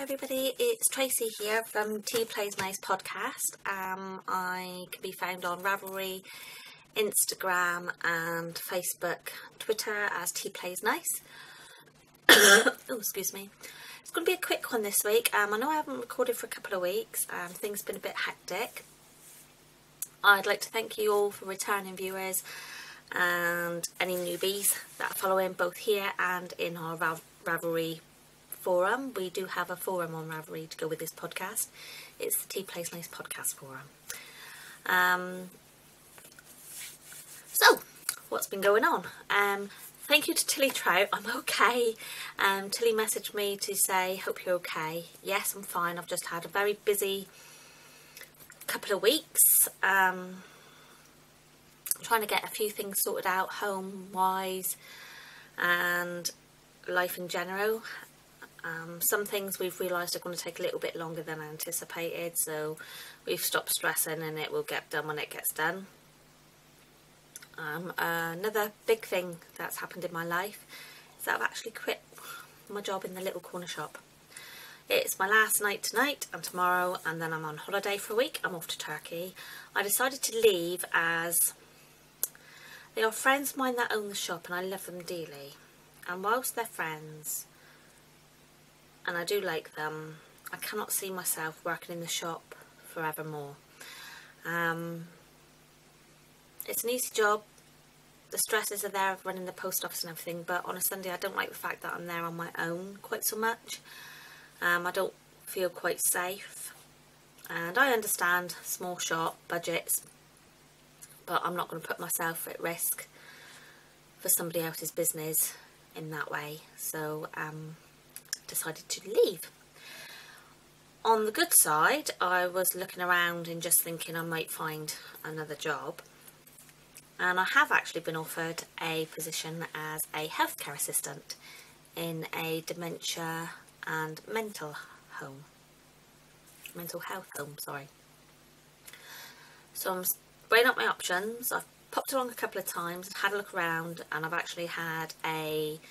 everybody, it's Tracy here from Tea Plays Nice podcast. I can be found on Ravelry, Instagram and Facebook, Twitter as Tea Plays Nice. Oh, excuse me. It's going to be a quick one this week. I know I haven't recorded for a couple of weeks. Things have been a bit hectic. I'd like to thank you all for returning viewers and any newbies that are following both here and in our Ravelry forum. We do have a forum on Ravelry to go with this podcast. It's the Tea Plays Nice podcast forum. So, what's been going on? Thank you to Tilly Trout. I'm okay. Tilly messaged me to say, hope you're okay. Yes, I'm fine. I've just had a very busy couple of weeks. Trying to get a few things sorted out home-wise and life in general. Some things we've realised are going to take a little bit longer than anticipated, so we've stopped stressing and it will get done when it gets done. Another big thing that's happened in my life is that I've actually quit my job in the little corner shop. It's my last night tonight and tomorrow, and then I'm on holiday for a week. I'm off to Turkey. I decided to leave as they are friends of mine that own the shop and I love them dearly. And whilst they're friends, and I do like them, I cannot see myself working in the shop forevermore. It's an easy job. The stresses are there of running the post office and everything, but on a Sunday I don't like the fact that I'm there on my own quite so much. I don't feel quite safe. And I understand small shop budgets, but I'm not going to put myself at risk for somebody else's business in that way. So decided to leave. On the good side, I was looking around and just thinking I might find another job, and I have actually been offered a position as a healthcare assistant in a dementia and mental health home, sorry. So I'm weighing up my options. I've popped along a couple of times and had a look around, and I've actually had a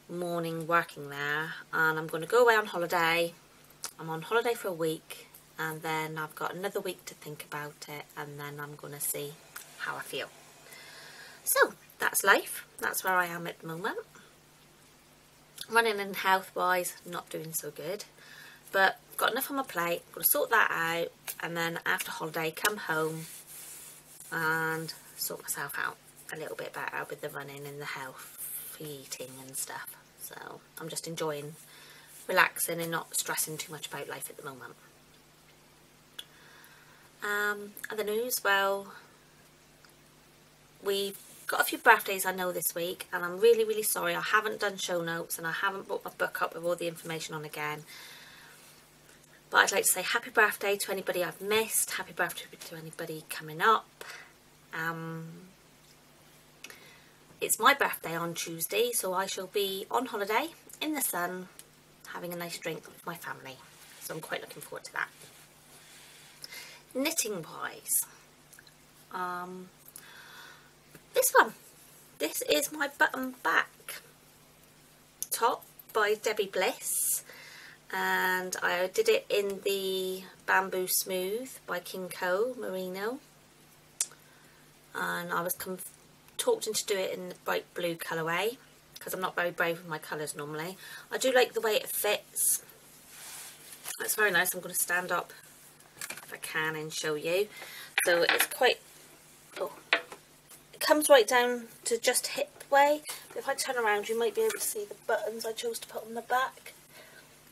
morning working there, and I'm going to go away on holiday. I'm on holiday for a week, and then I've got another week to think about it, and then I'm going to see how I feel. So that's life. That's where I am at the moment. Running in health wise, not doing so good, but got enough on my plate. I'm going to sort that out, and then after holiday come home and sort myself out a little bit better with the running and the health eating and stuff. So I'm just enjoying relaxing and not stressing too much about life at the moment. Other news, well, we've got a few birthdays I know this week, and I'm really sorry I haven't done show notes and I haven't brought my book up with all the information on again. But I'd like to say happy birthday to anybody I've missed, happy birthday to anybody coming up. It's my birthday on Tuesday, so I shall be on holiday in the sun having a nice drink with my family. So I'm quite looking forward to that. Knitting wise, this is my button back top by Debbie Bliss, and I did it in the Bamboo Smooth by King Co Merino, and I was talked into do it in the bright blue colourway because I'm not very brave with my colours normally. I do like the way it fits. It's very nice. I'm going to stand up if I can and show you. So it's quite, it comes right down to just hip way. But if I turn around, you might be able to see the buttons I chose to put on the back,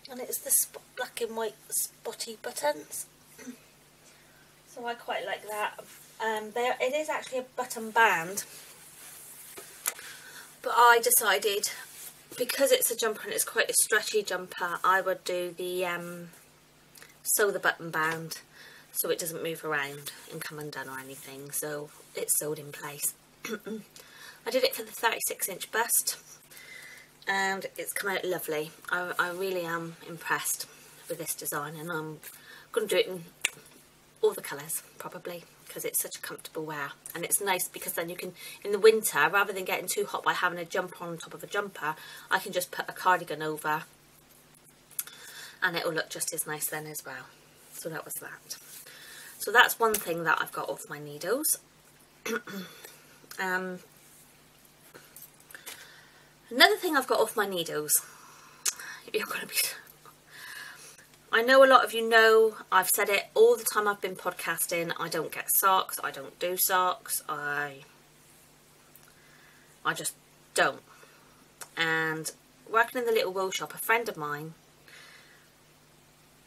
and it's the black and white spotty buttons. So I quite like that. It is actually a button band, but I decided because it's a jumper and it's quite a stretchy jumper, I would do the sew the button band so it doesn't move around and come undone or anything, so it's sewed in place. I did it for the 36-inch bust and it's come out lovely. I really am impressed with this design, and I'm going to do it in all the colours probably, because it's such a comfortable wear, and it's nice because then you can, in the winter, rather than getting too hot by having a jumper on top of a jumper, I can just put a cardigan over and it will look just as nice then as well. So that was that. So that's one thing that I've got off my needles. Another thing I've got off my needles, you're going to be... I know a lot of you know, I've said it all the time I've been podcasting, I don't get socks, I don't do socks, I just don't. And working in the little wool shop, a friend of mine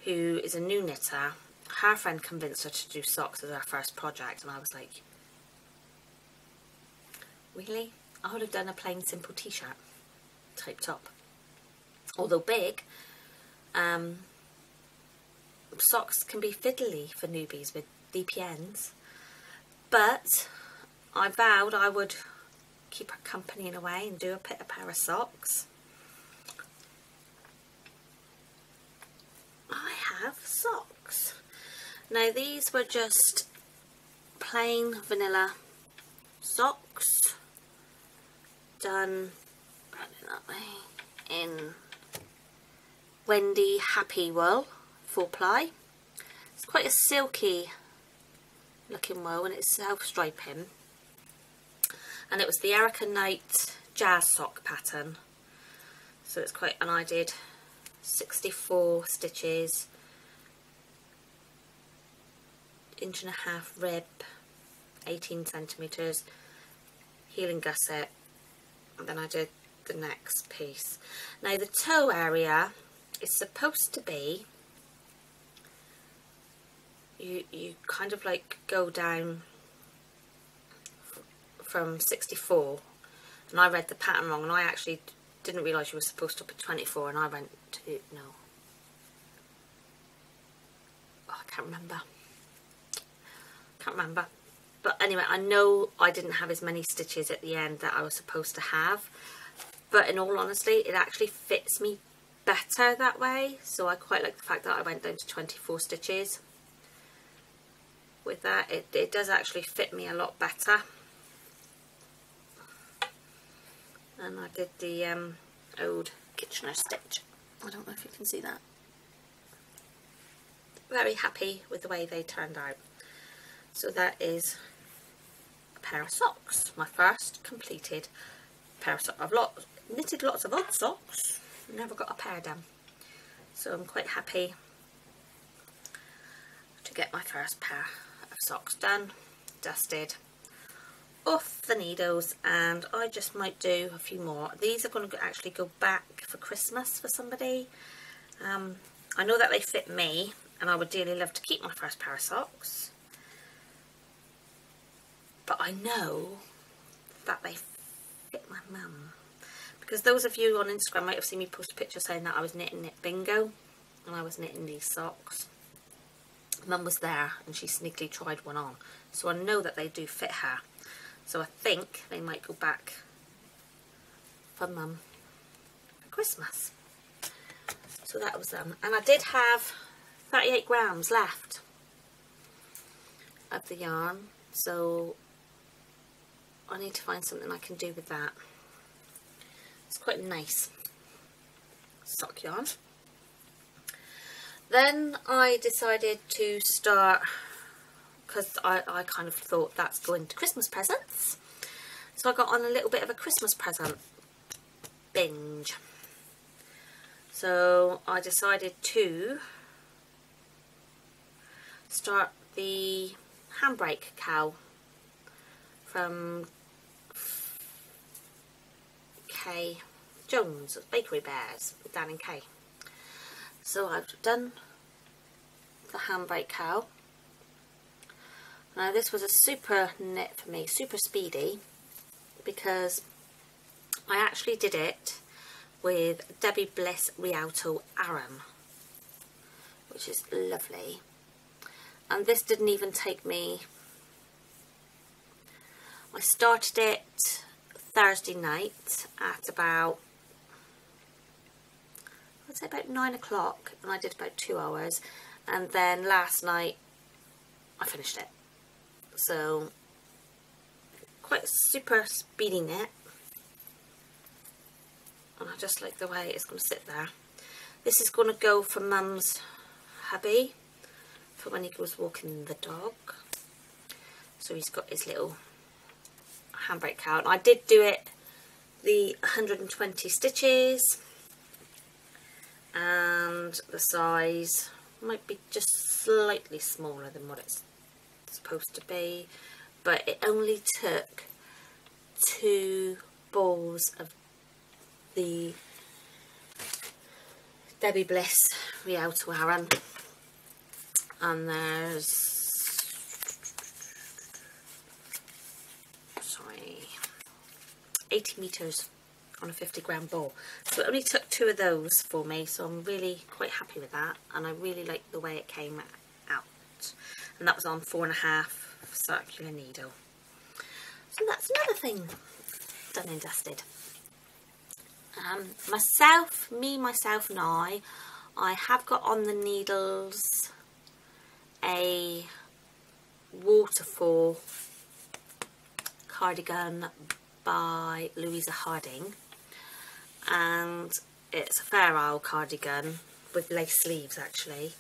who is a new knitter, her friend convinced her to do socks as her first project, and I was like, really? I would have done a plain simple t-shirt type top. Although big, socks can be fiddly for newbies with DPNs, but I vowed I would keep her company in a way and do a pair of socks. I have socks. Now these were just plain vanilla socks done that way in Wendy Happy Wool full ply. It's quite a silky looking wool and it's self-striping, and it was the Erica Knight jazz sock pattern, so it's quite, and I did 64 stitches, 1.5 inch rib, 18 centimeters, heel and gusset, and then I did the next piece. Now the toe area is supposed to be, you kind of like go down from 64, and I read the pattern wrong, and I actually didn't realise you were supposed to put 24, and I went to, no, oh, I can't remember, but anyway, I know I didn't have as many stitches at the end that I was supposed to have, but in all honesty it actually fits me better that way, so I quite like the fact that I went down to 24 stitches with that. It does actually fit me a lot better. And I did the old Kitchener stitch. I don't know if you can see that. Very happy with the way they turned out. So that is a pair of socks. My first completed pair of socks. I've knitted lots of odd socks. Never got a pair done. So I'm quite happy to get my first pair of socks done, dusted, off the needles, and I just might do a few more. These are going to actually go back for Christmas for somebody. I know that they fit me, and I would dearly love to keep my first pair of socks, but I know that they fit my mum, because those of you on Instagram might have seen me post a picture saying that I was knitting Knit Bingo, and I was knitting these socks. Mum was there and she sneakily tried one on, so I know that they do fit her. So I think they might go back for Mum for Christmas. So that was them. And I did have 38 grams left of the yarn, so I need to find something I can do with that. It's quite nice sock yarn. Then I decided to start, because I kind of thought that's going to Christmas presents, so I got on a little bit of a Christmas present binge. So I decided to start the handbrake cowl from K Jones Bakery Bears down in K. So I've done the handbrake cowl. Now this was a super knit for me, super speedy, because I actually did it with Debbie Bliss Rialto Aram, which is lovely. And this didn't even take me, I started it Thursday night at about, I'd say about 9 o'clock, and I did about 2 hours, and then last night I finished it. So quite a super speedy knit, and I just like the way it's going to sit there. This is going to go for Mum's hubby for when he goes walking the dog. So he's got his little handbrake count. I did do it the 120 stitches, and the size might be just slightly smaller than what it's supposed to be, but it only took 2 balls of the Debbie Bliss Rialto Aran, and there's 80 meters on a 50-gram ball. So it only took 2 of those for me, so I'm really quite happy with that, and I really like the way it came out. And that was on 4.5 circular needle. So that's another thing done and dusted. Myself and I have got on the needles a Waterfall cardigan by Louisa Harding, and it's a Fair Isle cardigan with lace sleeves actually.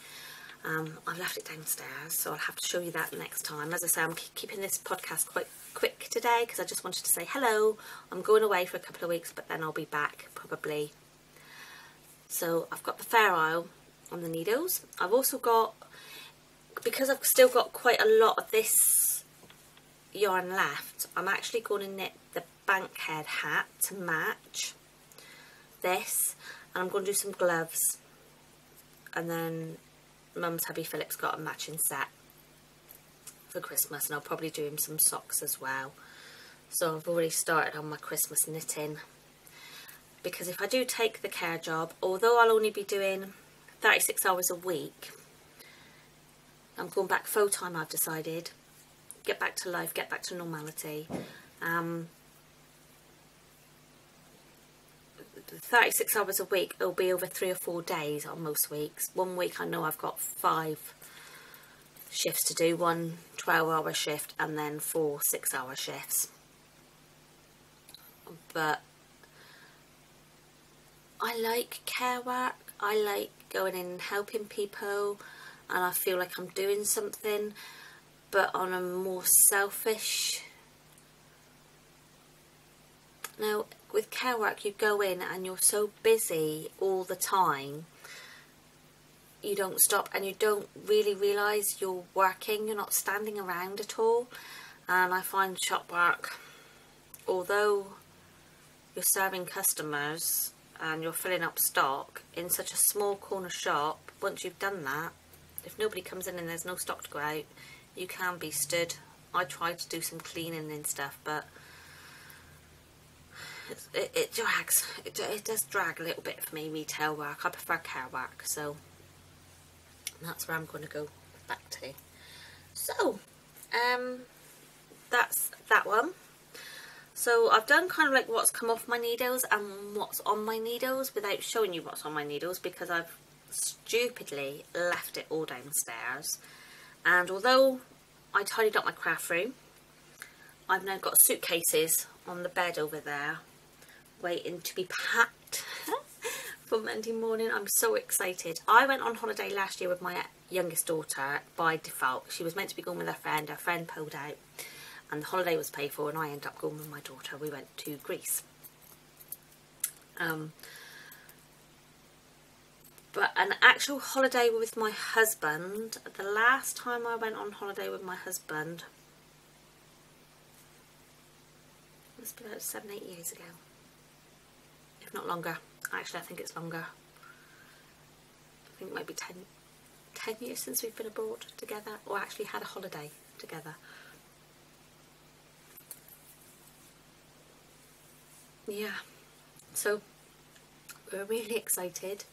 I've left it downstairs, so I'll have to show you that next time. As I say, I'm keeping this podcast quite quick today because I just wanted to say hello. I'm going away for a couple of weeks, but then I'll be back probably. So I've got the Fair Isle on the needles. I've also got, because I've still got quite a lot of this yarn left, I'm actually going to knit the bankhead hat to match this, and I'm going to do some gloves, and then Mum's hubby Philip's got a matching set for Christmas, and I'll probably do him some socks as well. So I've already started on my Christmas knitting, because if I do take the care job, although I'll only be doing 36 hours a week, I'm going back full time. I've decided, get back to life, get back to normality. 36 hours a week, it'll be over 3 or 4 days on most weeks. One week I know I've got 5 shifts to do, 1 12-hour shift and then 4 6-hour shifts. But I like care work, I like going in and helping people, and I feel like I'm doing something, but on a more selfish. Now, with care work, you go in and you're so busy all the time, you don't stop and you don't really realise you're working, you're not standing around at all. And I find shop work, although you're serving customers and you're filling up stock in such a small corner shop, once you've done that, if nobody comes in and there's no stock to go out, you can be stood. I try to do some cleaning and stuff, but it drags. It does drag a little bit for me, retail work. I prefer care work, so that's where I'm going to go back to. So, that's that one. So I've done kind of like what's come off my needles and what's on my needles without showing you what's on my needles, because I've stupidly left it all downstairs. And although I tidied up my craft room, I've now got suitcases on the bed over there waiting to be packed for Monday morning. I'm so excited. I went on holiday last year with my youngest daughter by default. She was meant to be going with her friend pulled out, and the holiday was paid for, and I ended up going with my daughter. We went to Greece. But an actual holiday with my husband, the last time I went on holiday with my husband must be about 7-8 years ago, if not longer. Actually, I think it's longer. I think it might be 10 years since we've been abroad together, or actually had a holiday together. Yeah, so we're really excited.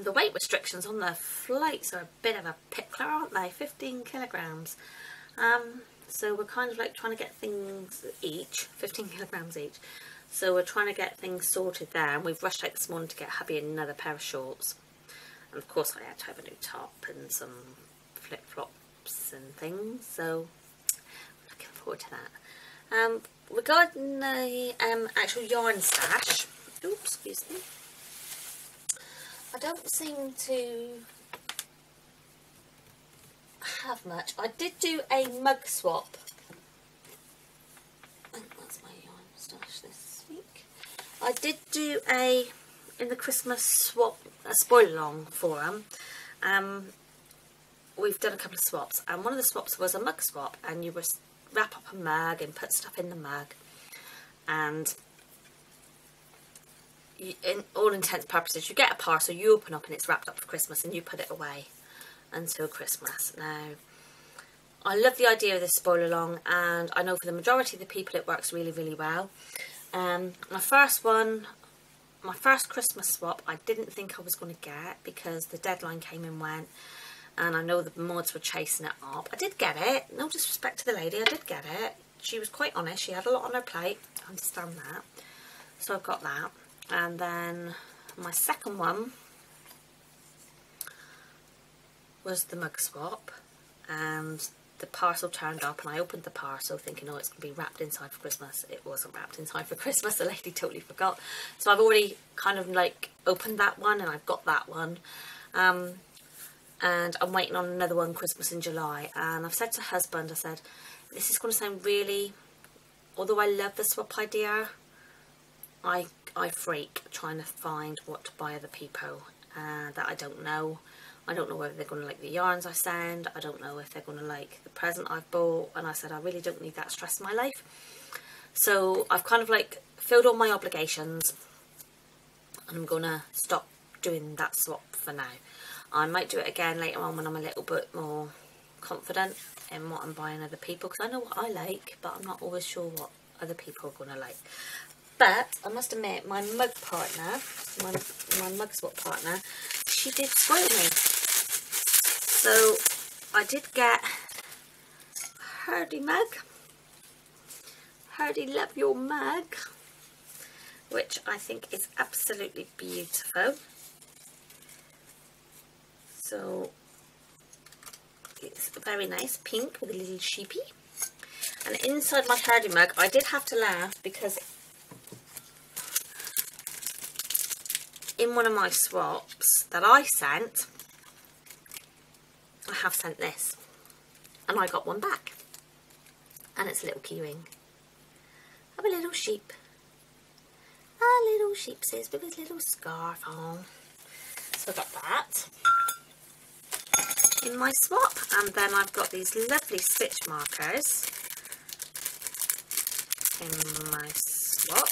The weight restrictions on the flights are a bit of a pickler, aren't they? 15 kilograms. So we're kind of like trying to get things each, 15 kilograms each. So we're trying to get things sorted there, and we've rushed out this morning to get hubby another pair of shorts. And of course I had to have a new top and some flip-flops and things, so I'm looking forward to that. Regarding the actual yarn stash, oops, excuse me. I don't seem to have much. I did do a mug swap. I think that's my yarn stash this week. I did do in the Christmas swap, a spoiler along forum. We've done a couple of swaps, and one of the swaps was a mug swap, and you would wrap up a mug and put stuff in the mug, and in all intents and purposes you get a parcel, you open up and it's wrapped up for Christmas, and you put it away until Christmas. Now, I love the idea of this spoiler along, and I know for the majority of the people it works really, really well. My first Christmas swap I didn't think I was going to get because the deadline came and went, and I know the mods were chasing it up. I did get it, no disrespect to the lady, I did get it. She was quite honest, she had a lot on her plate, I understand that. So I've got that. And then my second one was the mug swap, and the parcel turned up, and I opened the parcel thinking, oh, it's going to be wrapped inside for Christmas. It wasn't wrapped inside for Christmas, the lady totally forgot. So I've already kind of like opened that one, and I've got that one. And I'm waiting on another one, Christmas in July. And I've said to husband, I said, this is going to sound really, although I love the swap idea, I freak trying to find what to buy other people that I don't know. I don't know whether they're going to like the yarns I send. I don't know if they're going to like the present I've bought. And I said, I really don't need that stress in my life. So I've kind of like filled all my obligations, and I'm going to stop doing that swap for now. I might do it again later on when I'm a little bit more confident in what I'm buying other people, because I know what I like, but I'm not always sure what other people are going to like. But I must admit, my mug partner, my mug swap partner, she did spoil me. So I did get Hardy mug. Hardy, love your mug, which I think is absolutely beautiful. So it's very nice, pink with a little sheepy. And inside my Hardy mug, I did have to laugh because in one of my swaps that I sent, I have sent this, and I got one back, and it's a little key ring of a little sheep. A little sheepsis with his little scarf on. So I got that in my swap, and then I've got these lovely stitch markers in my swap.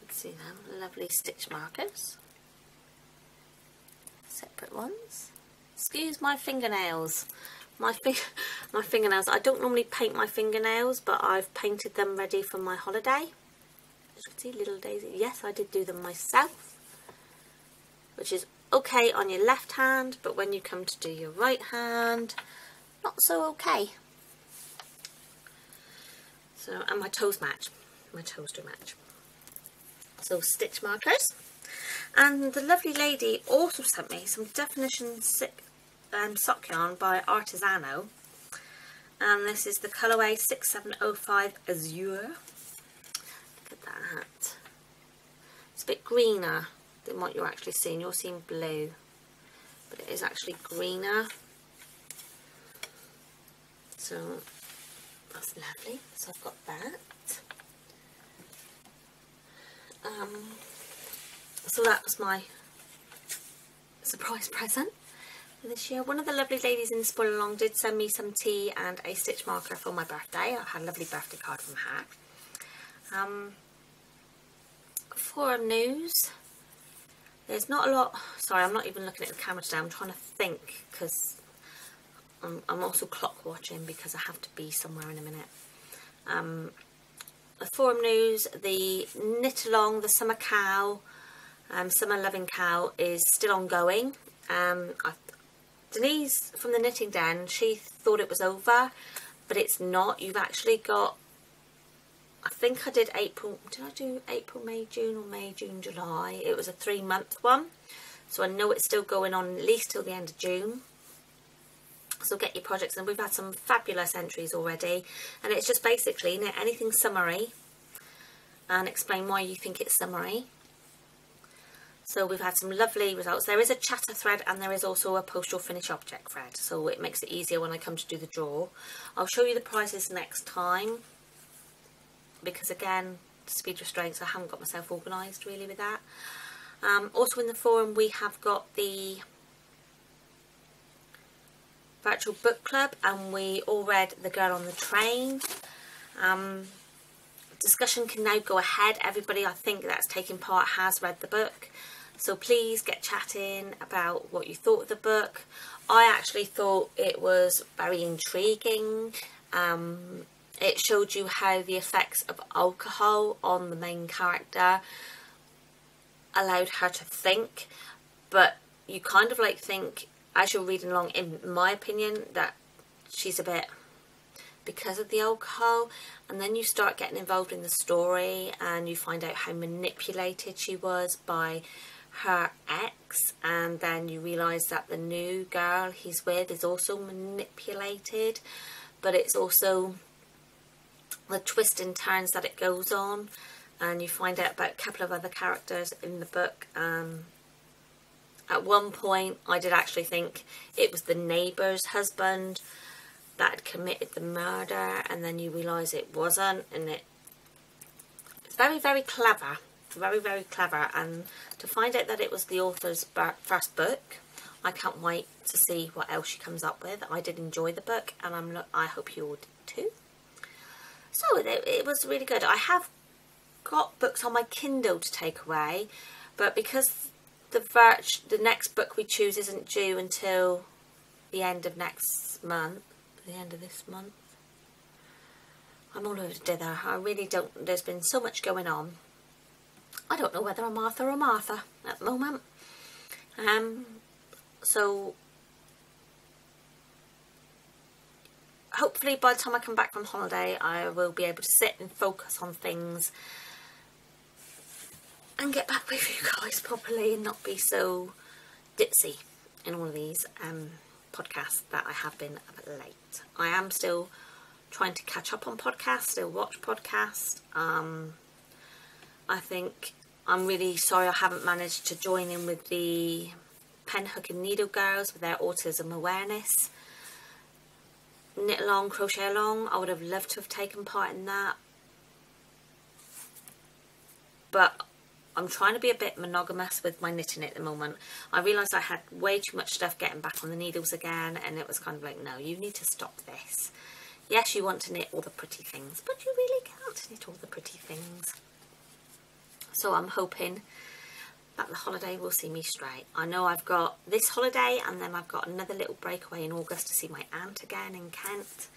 See them, lovely stitch markers, separate ones. Excuse my fingernails, my fingernails. I don't normally paint my fingernails, but I've painted them ready for my holiday. As you can see, little daisy. Yes, I did do them myself, which is okay on your left hand, but when you come to do your right hand, not so okay. So, and my toes match. My toes do match. So stitch markers, and the lovely lady also sent me some definition sock yarn by Artisano, and this is the colourway 6705 Azure. Look at that. It's a bit greener than what you're actually seeing. You're seeing blue, but it is actually greener. So that's lovely. So I've got that. So that was my surprise present for this year. One of the lovely ladies in the spoiler along did send me some tea and a stitch marker for my birthday. I had a lovely birthday card from her. For news, there's not a lot. Sorry, I'm not even looking at the camera today. I'm trying to think because I'm also clock watching because I have to be somewhere in a minute. The forum news, the knit along, the summer cow, summer loving cow is still ongoing. Denise from the Knitting Den, she thought it was over, but it's not. You've actually got, I think I did April, did I do April, May, June, or May, June, July? It was a 3-month one, so I know it's still going on at least till the end of June. So get your projects, and we've had some fabulous entries already, and it's just basically anything summary and explain why you think it's summary. So we've had some lovely results. There is a chatter thread and there is also a post your finish object thread, so it makes it easier when I come to do the draw. I'll show you the prizes next time, because again, speed restraints, I haven't got myself organised really with that. Also in the forum we have got the virtual book club, and we all read The Girl on the Train. Discussion can now go ahead. Everybody I think that's taken part has read the book, so please get chatting about what you thought of the book. I actually thought it was very intriguing. It showed you how the effects of alcohol on the main character allowed her to think, but you kind of like think as you're reading along, in my opinion, that she's a bit because of the alcohol, and then you start getting involved in the story and you find out how manipulated she was by her ex, and then you realise that the new girl he's with is also manipulated, but it's also the twists and turns that it goes on, and you find out about a couple of other characters in the book. At one point I did actually think it was the neighbour's husband that had committed the murder, and then you realise it wasn't, and it's very, very clever. Very, very clever, and to find out that it was the author's first book, I can't wait to see what else she comes up with. I did enjoy the book, and I hope you all did too. So it was really good. I have got books on my Kindle to take away, but because the next book we choose isn't due until the end of next month, the end of this month, I'm all over dither. I really don't, there's been so much going on. I don't know whether I'm Arthur or Martha at the moment. So hopefully by the time I come back from holiday I will be able to sit and focus on things and get back with you guys properly and not be so ditzy in all of these podcasts that I have been a bit late. I am still trying to catch up on podcasts, still watch podcasts. I think I'm really sorry I haven't managed to join in with the Pen, Hook and Needle girls with their autism awareness. Knit along, crochet along. I would have loved to have taken part in that. But I'm trying to be a bit monogamous with my knitting at the moment. I realised I had way too much stuff getting back on the needles again, and it was kind of like, no, you need to stop this. Yes, you want to knit all the pretty things, but you really can't knit all the pretty things. So I'm hoping that the holiday will see me straight. I know I've got this holiday, and then I've got another little breakaway in August to see my aunt again in Kent,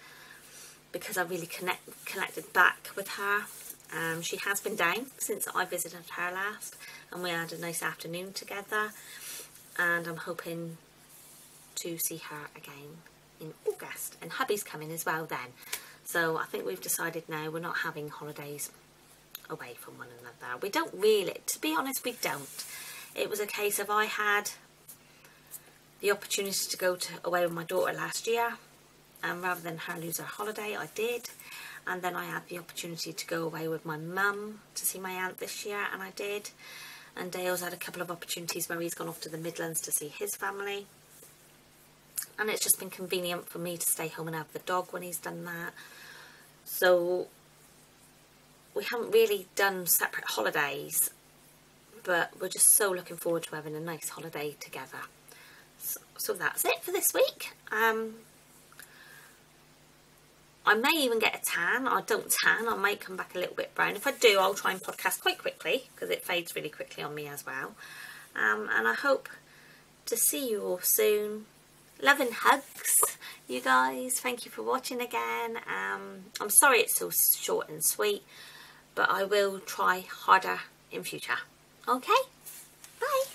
because I really connected back with her. She has been down since I visited her last, and we had a nice afternoon together, and I'm hoping to see her again in August, and hubby's coming as well then. So I think we've decided now we're not having holidays away from one another. We don't really, to be honest, we don't. It was a case of I had the opportunity to go away with my daughter last year, and rather than her lose her holiday, I did. And then I had the opportunity to go away with my mum to see my aunt this year, and I did. And Dale's had a couple of opportunities where he's gone off to the Midlands to see his family. And it's just been convenient for me to stay home and have the dog when he's done that. So we haven't really done separate holidays, but we're just so looking forward to having a nice holiday together. So that's it for this week. I may even get a tan. I don't tan. I might come back a little bit brown. If I do, I'll try and podcast quite quickly, because it fades really quickly on me as well. And I hope to see you all soon. Love and hugs, you guys. Thank you for watching again. I'm sorry it's so short and sweet, but I will try harder in future. Okay? Bye.